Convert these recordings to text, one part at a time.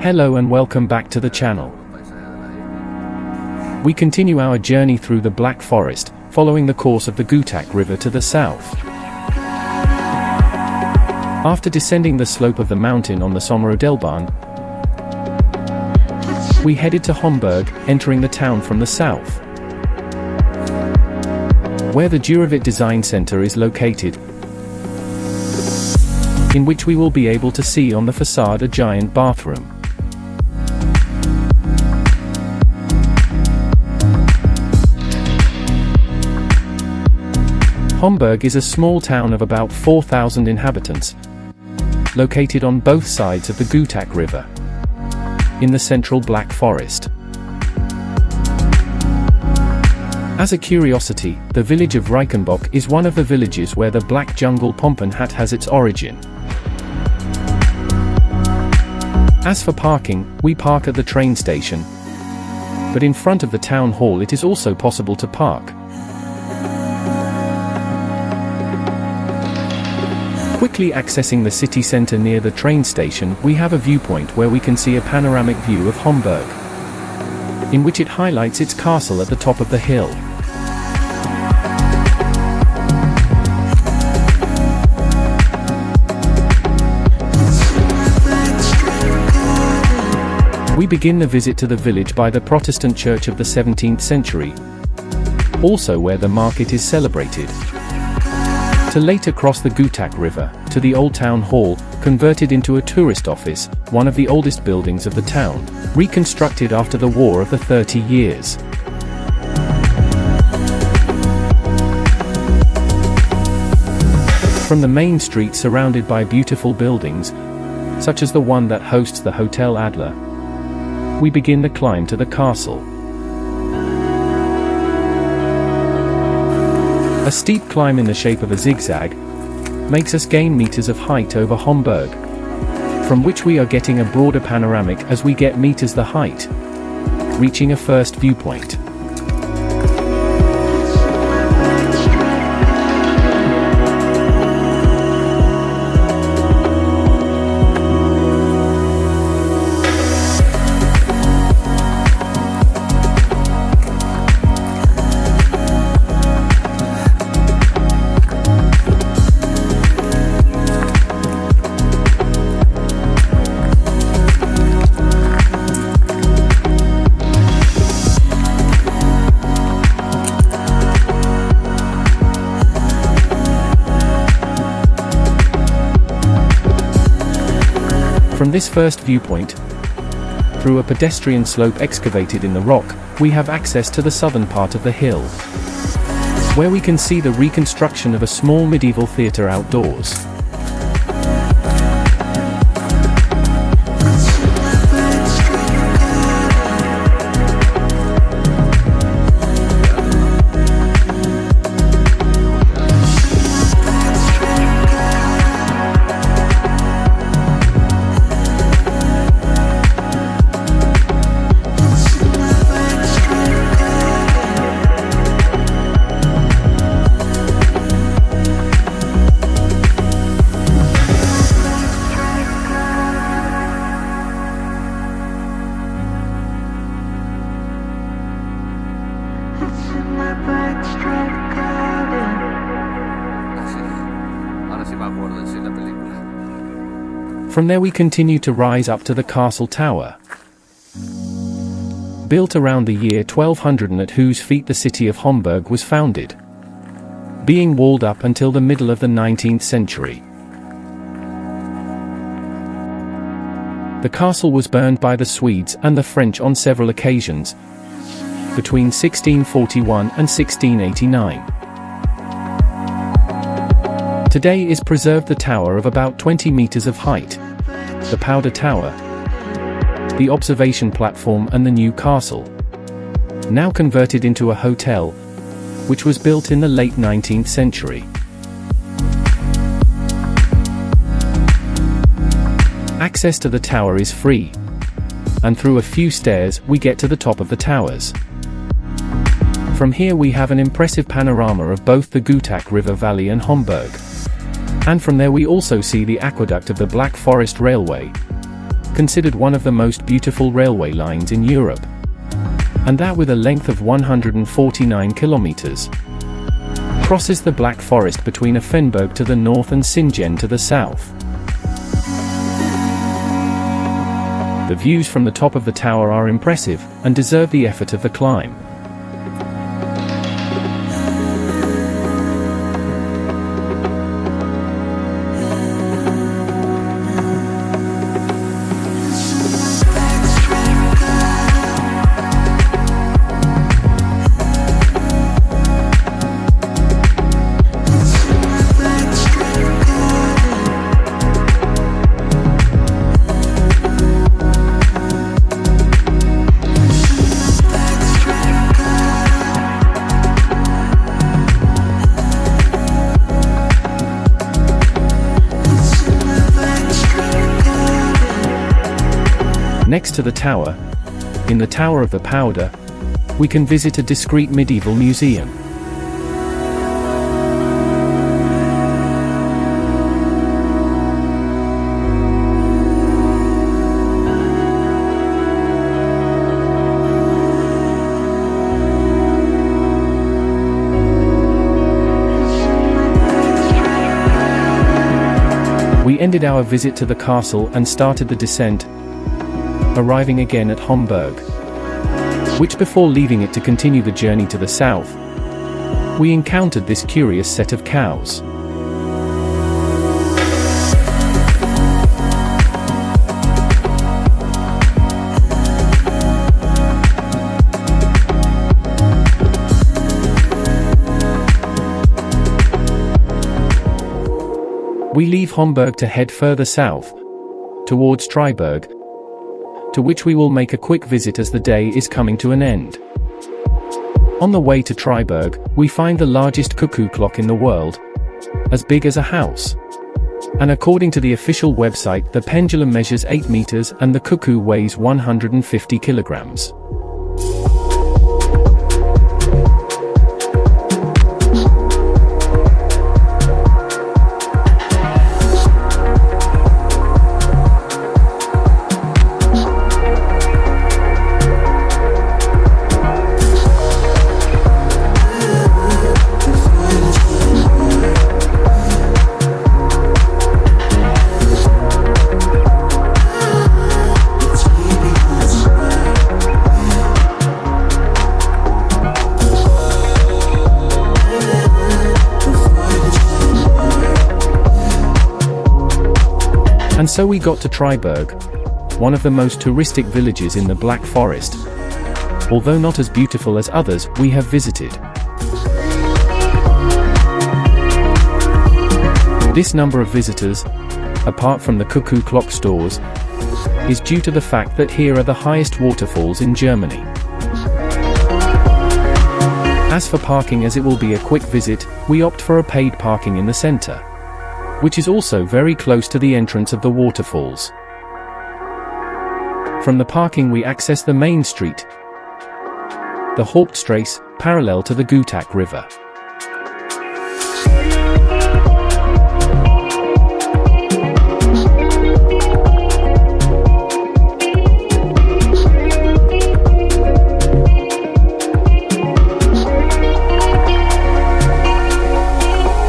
Hello and welcome back to the channel. We continue our journey through the Black Forest, following the course of the Gutach River to the south. After descending the slope of the mountain on the Sommerodelbahn, we headed to Hornberg, entering the town from the south, where the Duravit Design Center is located, in which we will be able to see on the facade a giant bathroom. Hornberg is a small town of about 4,000 inhabitants, located on both sides of the Gutach River, in the central Black Forest. As a curiosity, the village of Reichenbach is one of the villages where the black jungle pompan hat has its origin. As for parking, we park at the train station, but in front of the town hall it is also possible to park. Quickly accessing the city center near the train station, we have a viewpoint where we can see a panoramic view of Hornberg, in which it highlights its castle at the top of the hill. We begin the visit to the village by the Protestant church of the 17th century, also where the market is celebrated, to later cross the Gutach River, to the Old Town Hall, converted into a tourist office, one of the oldest buildings of the town, reconstructed after the War of the 30 Years. From the main street surrounded by beautiful buildings, such as the one that hosts the Hotel Adler, we begin the climb to the castle. A steep climb in the shape of a zigzag makes us gain meters of height over Hornberg, from which we are getting a broader panoramic as we get meters the height, reaching a first viewpoint. From this first viewpoint, through a pedestrian slope excavated in the rock, we have access to the southern part of the hill, where we can see the reconstruction of a small medieval theatre outdoors. From there we continue to rise up to the castle tower, built around the year 1200 and at whose feet the city of Hornberg was founded, being walled up until the middle of the 19th century. The castle was burned by the Swedes and the French on several occasions, between 1641 and 1689. Today is preserved the tower of about 20 meters of height, the powder tower, the observation platform and the new castle, now converted into a hotel, which was built in the late 19th century. Access to the tower is free, and through a few stairs we get to the top of the towers. From here we have an impressive panorama of both the Gutach River Valley and Hornberg. And from there we also see the aqueduct of the Black Forest Railway, considered one of the most beautiful railway lines in Europe. And that with a length of 149 kilometers. Crosses the Black Forest between Offenburg to the north and Singen to the south. The views from the top of the tower are impressive, and deserve the effort of the climb. Next to the tower, in the Tower of the Powder, we can visit a discreet medieval museum. We ended our visit to the castle and started the descent, arriving again at Hornberg, which before leaving it to continue the journey to the south, we encountered this curious set of cows. We leave Hornberg to head further south, towards TRIBERG, to which we will make a quick visit as the day is coming to an end. On the way to TRIBERG, we find the largest cuckoo clock in the world, as big as a house. And according to the official website, the pendulum measures 8 meters and the cuckoo weighs 150 kilograms. And so we got to TRIBERG, one of the most touristic villages in the Black Forest, although not as beautiful as others we have visited. This number of visitors, apart from the cuckoo clock stores, is due to the fact that here are the highest waterfalls in Germany. As for parking, as it will be a quick visit, we opt for a paid parking in the center, which is also very close to the entrance of the waterfalls. From the parking we access the main street, the Hauptstrasse, parallel to the Gutach River.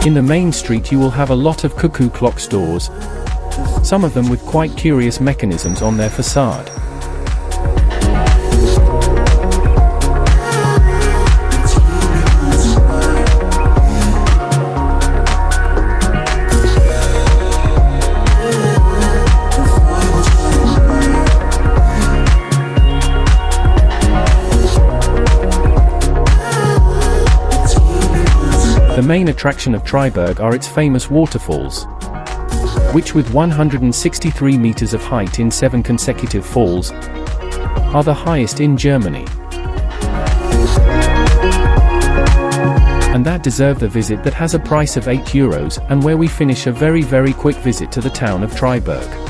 In the main street you will have a lot of cuckoo clock stores, some of them with quite curious mechanisms on their facade. The main attraction of TRIBERG are its famous waterfalls, which with 163 meters of height in 7 consecutive falls, are the highest in Germany. And that deserve the visit, that has a price of €8 and where we finish a very quick visit to the town of TRIBERG.